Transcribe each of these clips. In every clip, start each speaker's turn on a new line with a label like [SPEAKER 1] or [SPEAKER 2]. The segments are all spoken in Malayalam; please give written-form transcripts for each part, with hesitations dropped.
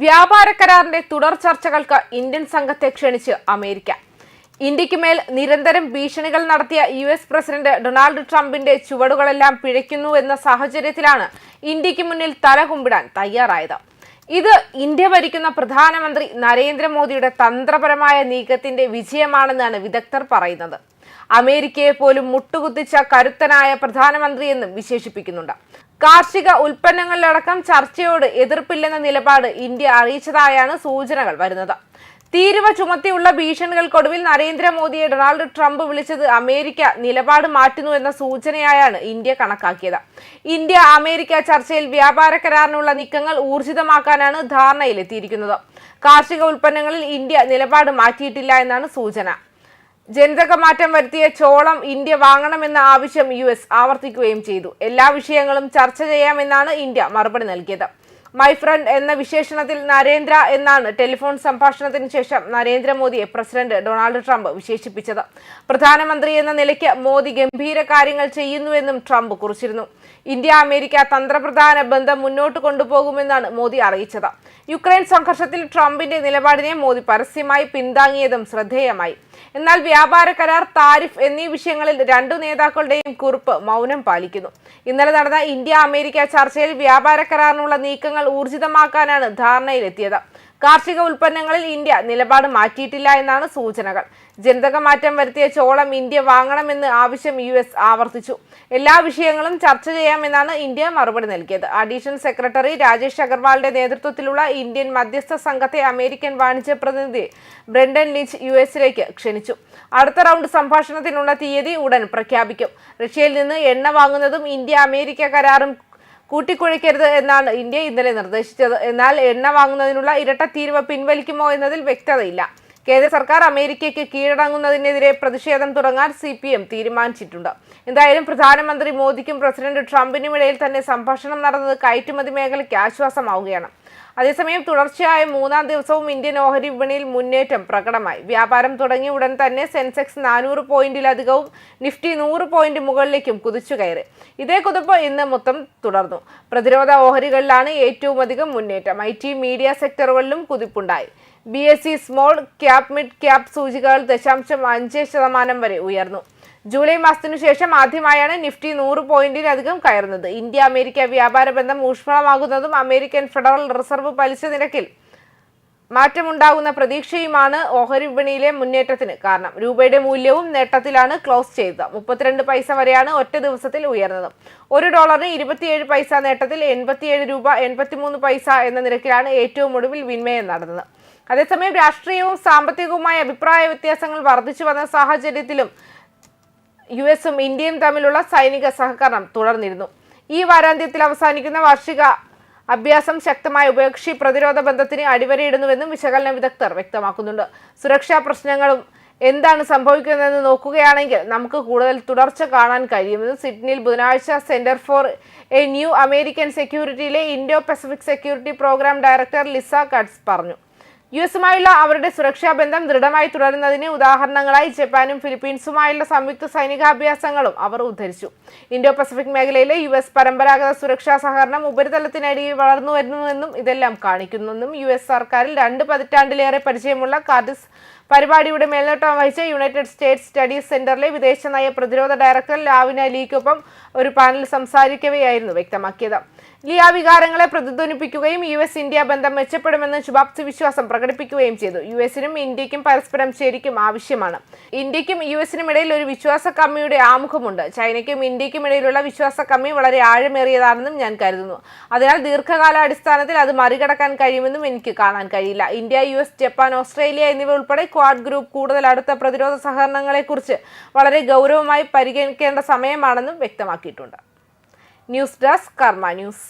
[SPEAKER 1] വ്യാപാര കരാറിന്റെ തുടർ ചർച്ചകൾക്ക് ഇന്ത്യൻ സംഘത്തെ ക്ഷണിച്ച് അമേരിക്ക. ഇന്ത്യക്ക് മേൽ നിരന്തരം ഭീഷണികൾ നടത്തിയ US പ്രസിഡന്റ് ഡൊണാൾഡ് ട്രംപിന്റെ ചുവടുകളെല്ലാം പിഴയ്ക്കുന്നുവെന്ന സാഹചര്യത്തിലാണ് ഇന്ത്യക്ക് മുന്നിൽ തലകുമ്പിടാൻ തയ്യാറായത്. ഇത് ഇന്ത്യ ഭരിക്കുന്ന പ്രധാനമന്ത്രി നരേന്ദ്രമോദിയുടെ തന്ത്രപരമായ നീക്കത്തിന്റെ വിജയമാണെന്നാണ് വിദഗ്ധർ പറയുന്നത്. അമേരിക്കയെ പോലും മുട്ടുകുത്തിച്ച കരുത്തനായ പ്രധാനമന്ത്രിയെന്നും വിശേഷിപ്പിക്കുന്നുണ്ട്. കാർഷിക ഉൽപ്പന്നങ്ങളിലടക്കം ചർച്ചയോട് എതിർപ്പില്ലെന്ന നിലപാട് ഇന്ത്യ അറിയിച്ചതായാണ് സൂചനകൾ വരുന്നത്. തീരുവ ചുമത്തിയുള്ള ഭീഷണികൾക്കൊടുവിൽ നരേന്ദ്രമോദിയെ ഡൊണാൾഡ് ട്രംപ് വിളിച്ചത് അമേരിക്ക നിലപാട് മാറ്റുന്നുവെന്ന സൂചനയായാണ് ഇന്ത്യ കണക്കാക്കിയത്. ഇന്ത്യ അമേരിക്ക ചർച്ചയിൽ വ്യാപാര കരാറിനുള്ള നീക്കങ്ങൾ ഊർജിതമാക്കാനാണ് ധാരണയിലെത്തിയിരിക്കുന്നത്. കാർഷിക ഉൽപ്പന്നങ്ങളിൽ ഇന്ത്യ നിലപാട് മാറ്റിയിട്ടില്ല എന്നാണ് സൂചന. ജനിതക മാറ്റം വരുത്തിയ ചോളം ഇന്ത്യ വാങ്ങണമെന്ന ആവശ്യം US ആവർത്തിക്കുകയും ചെയ്തു. എല്ലാ വിഷയങ്ങളും ചർച്ച ചെയ്യാമെന്നാണ് ഇന്ത്യ മറുപടി നൽകിയത്. മൈ ഫ്രണ്ട് എന്ന വിശേഷണത്തിൽ നരേന്ദ്ര എന്നാണ് ടെലിഫോൺ സംഭാഷണത്തിന് ശേഷം നരേന്ദ്രമോദിയെ പ്രസിഡന്റ് ഡൊണാൾഡ് ട്രംപ് വിശേഷിപ്പിച്ചത്. പ്രധാനമന്ത്രി എന്ന നിലയ്ക്ക് മോദി ഗംഭീര കാര്യങ്ങൾ ചെയ്യുന്നുവെന്നും ട്രംപ് കുറിച്ചിരുന്നു. ഇന്ത്യ അമേരിക്ക തന്ത്രപ്രധാന ബന്ധം മുന്നോട്ട് കൊണ്ടുപോകുമെന്നാണ് മോദി അറിയിച്ചത്. യുക്രൈൻ സംഘർഷത്തിൽ ട്രംപിന്റെ നിലപാടിനെ മോദി പരസ്യമായി പിന്താങ്ങിയതും ശ്രദ്ധേയമായി. എന്നാൽ വ്യാപാര കരാർ, താരിഫ് എന്നീ വിഷയങ്ങളിൽ രണ്ടു നേതാക്കളുടെയും കുറിപ്പ് മൗനം പാലിക്കുന്നു. ഇന്നലെ നടന്ന ഇന്ത്യ അമേരിക്ക ചർച്ചയിൽ വ്യാപാര കരാറിനുള്ള നീക്കങ്ങൾ ഊർജിതമാക്കാനാണ് ധാരണയിലെത്തിയത്. കാർഷിക ഉൽപ്പന്നങ്ങളിൽ ഇന്ത്യ നിലപാട് മാറ്റിയിട്ടില്ല എന്നാണ് സൂചനകൾ. ജനിതക മാറ്റം വരുത്തിയ ചോളം ഇന്ത്യ വാങ്ങണമെന്ന് ആവശ്യം US ആവർത്തിച്ചു. എല്ലാ വിഷയങ്ങളും ചർച്ച ചെയ്യാമെന്നാണ് ഇന്ത്യ മറുപടി നൽകിയത്. അഡീഷണൽ സെക്രട്ടറി രാജേഷ് അഗർവാളിന്റെ നേതൃത്വത്തിലുള്ള ഇന്ത്യൻ മധ്യസ്ഥ സംഘത്തെ അമേരിക്കൻ വാണിജ്യ പ്രതിനിധി ബ്രെൻഡൻ ലിഞ്ച് US-ലേക്ക് ക്ഷണിച്ചു. അടുത്ത റൗണ്ട് സംഭാഷണത്തിനുള്ള തീയതി ഉടൻ പ്രഖ്യാപിക്കും. റഷ്യയിൽ നിന്ന് എണ്ണ വാങ്ങുന്നതും ഇന്ത്യ അമേരിക്ക കരാറും കൂട്ടിക്കുഴയ്ക്കരുത് എന്നാണ് ഇന്ത്യ ഇന്നലെ നിർദ്ദേശിച്ചത്. എന്നാൽ എണ്ണ വാങ്ങുന്നതിനുള്ള ഇരട്ട തീരുവ പിൻവലിക്കുമോ എന്നതിൽ വ്യക്തതയില്ല. കേന്ദ്ര സർക്കാർ അമേരിക്കയ്ക്ക് കീഴടങ്ങുന്നതിനെതിരെ പ്രതിഷേധം തുടങ്ങാൻ CPM തീരുമാനിച്ചിട്ടുണ്ട്. എന്തായാലും പ്രധാനമന്ത്രി മോദിക്കും പ്രസിഡന്റ് ട്രംപിനും ഇടയിൽ തന്നെ സംഭാഷണം നടന്നത് കയറ്റുമതി മേഖലയ്ക്ക് ആശ്വാസമാവുകയാണ്. അതേസമയം തുടർച്ചയായ മൂന്നാം ദിവസവും ഇന്ത്യൻ ഓഹരി വിപണിയിൽ മുന്നേറ്റം പ്രകടമായി. വ്യാപാരം തുടങ്ങിയ ഉടൻ തന്നെ സെൻസെക്സ് 400 പോയിന്റിലധികവും നിഫ്റ്റി 100 പോയിന്റ് മുകളിലേക്കും കുതിച്ചു കയറി. ഇതേ കുതിപ്പ് ഇന്ന് മൊത്തം തുടർന്നു. പ്രതിരോധ ഓഹരികളിലാണ് ഏറ്റവും അധികം മുന്നേറ്റം. IT, മീഡിയ സെക്ടറുകളിലും കുതിപ്പുണ്ടായി. BSE small cap, mid cap സൂചികകൾ 0.5% വരെ ഉയർന്നു. ജൂലൈ മാസത്തിനു ശേഷം ആദ്യമായാണ് നിഫ്റ്റി 100 പോയിന്റിലധികം കയറുന്നത്. ഇന്ത്യ അമേരിക്ക വ്യാപാര ബന്ധം ഊഷ്മളമാകുന്നതും അമേരിക്കൻ ഫെഡറൽ റിസർവ് പലിശ നിരക്കിൽ മാറ്റമുണ്ടാകുന്ന പ്രതീക്ഷയുമാണ് ഓഹരി വിപണിയിലെ മുന്നേറ്റത്തിന് കാരണം. രൂപയുടെ മൂല്യവും നേട്ടത്തിലാണ് ക്ലോസ് ചെയ്തത്. 32 പൈസ വരെയാണ് ഒറ്റ ദിവസത്തിൽ ഉയർന്നത്. $1 27 പൈസ നേട്ടത്തിൽ 87 രൂപ 83 പൈസ എന്ന നിരക്കിലാണ് ഏറ്റവും ഒടുവിൽ വിനിമയം നടന്നത്. അതേസമയം രാഷ്ട്രീയവും സാമ്പത്തികവുമായ അഭിപ്രായ വ്യത്യാസങ്ങൾ വർദ്ധിച്ചു വന്ന സാഹചര്യത്തിലും US-ഉം ഇന്ത്യയും തമ്മിലുള്ള സൈനിക സഹകരണം തുടർന്നിരുന്നു. ഈ വാരാന്ത്യത്തിൽ അവസാനിക്കുന്ന വാർഷിക അഭ്യാസം ശക്തമായ ഉഭയകക്ഷി പ്രതിരോധ ബന്ധത്തിന് അടിവരയിടുന്നുവെന്നും വിശകലന വിദഗ്ധർ വ്യക്തമാക്കുന്നുണ്ട്. സുരക്ഷാ പ്രശ്നങ്ങളും എന്താണ് സംഭവിക്കുന്നതെന്ന് നോക്കുകയാണെങ്കിൽ നമുക്ക് കൂടുതൽ തുടർച്ച കാണാൻ കഴിയുമെന്നും സിഡ്നിയിൽ ബുധനാഴ്ച Center for a New American സെക്യൂരിറ്റിയിലെ Indo Pacific security program director Lisa Curtis പറഞ്ഞു. US-ഉമായുള്ള അവരുടെ സുരക്ഷാ ബന്ധം ദൃഢമായി തുടരുന്നതിന് ഉദാഹരണങ്ങളായി ജപ്പാനും ഫിലിപ്പീൻസുമായുള്ള സംയുക്ത സൈനികാഭ്യാസങ്ങളും അവർ ഉദ്ധരിച്ചു. ഇൻഡോ പസഫിക് മേഖലയിലെ US പരമ്പരാഗത സുരക്ഷാ സഹകരണം ഉപരിതലത്തിനടിയിൽ വളർന്നു വരുന്നുവെന്നും ഇതെല്ലാം കാണിക്കുന്നെന്നും US സർക്കാരിൽ 2 പതിറ്റാണ്ടിലേറെ പരിചയമുള്ള കാർഡിസ് പരിപാടിയുടെ മേൽനോട്ടം വഹിച്ച യുണൈറ്റഡ് സ്റ്റേറ്റ്സ് സ്റ്റഡീസ് സെന്ററിലെ വിദേശനയ പ്രതിരോധ ഡയറക്ടർ ലാവിന ലീക്കൊപ്പം ഒരു പാനൽ സംസാരിക്കവെയായിരുന്നു വ്യക്തമാക്കിയത്. ലീ ആ വികാരങ്ങളെ പ്രതിധ്വനിപ്പിക്കുകയും US-ഇന്ത്യ ബന്ധം മെച്ചപ്പെടുമെന്ന് ശുഭാപ്തി വിശ്വാസം പ്രകടിപ്പിക്കുകയും ചെയ്തു. US-നും ഇന്ത്യക്കും പരസ്പരം ശരിക്കും ആവശ്യമാണ്. ഇന്ത്യക്കും US-നും ഇടയിൽ ഒരു വിശ്വാസ കമ്മിയുടെ ആമുഖമുണ്ട്. ചൈനയ്ക്കും ഇന്ത്യക്കും ഇടയിലുള്ള വിശ്വാസ കമ്മി വളരെ ആഴമേറിയതാണെന്നും ഞാൻ കരുതുന്നു. അതിനാൽ ദീർഘകാലാടിസ്ഥാനത്തിൽ അത് മറികടക്കാൻ കഴിയുമെന്നും എനിക്ക് കാണാൻ കഴിയില്ല. ഇന്ത്യ, US, ജപ്പാൻ, ഓസ്ട്രേലിയ എന്നിവ ഉൾപ്പെടെ ക്വാഡ് ഗ്രൂപ്പ് കൂടുതൽ അടുത്ത പ്രതിരോധ സഹകരണങ്ങളെക്കുറിച്ച് വളരെ ഗൗരവമായി പരിഗണിക്കേണ്ട സമയമാണെന്നും വ്യക്തമാക്കിയിട്ടുണ്ട്. ന്യൂസ് ഡെസ്ക് കർമ്മ ന്യൂസ്.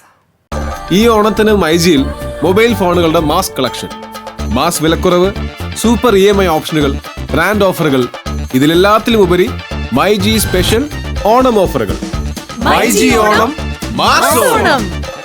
[SPEAKER 2] ഈ ഓണത്തിന് മൈജിയിൽ മൊബൈൽ ഫോണുകളുടെ മാസ് കളക്ഷൻ, മാസ് വിലക്കുറവ്, സൂപ്പർ EMI ഓപ്ഷനുകൾ, ബ്രാൻഡ് ഓഫറുകൾ, ഇതിലെല്ലാത്തിലും ഉപരി മൈജി സ്പെഷ്യൽ ഓണം ഓഫറുകൾ. മൈജി ഓണം മാസ് ഓണം.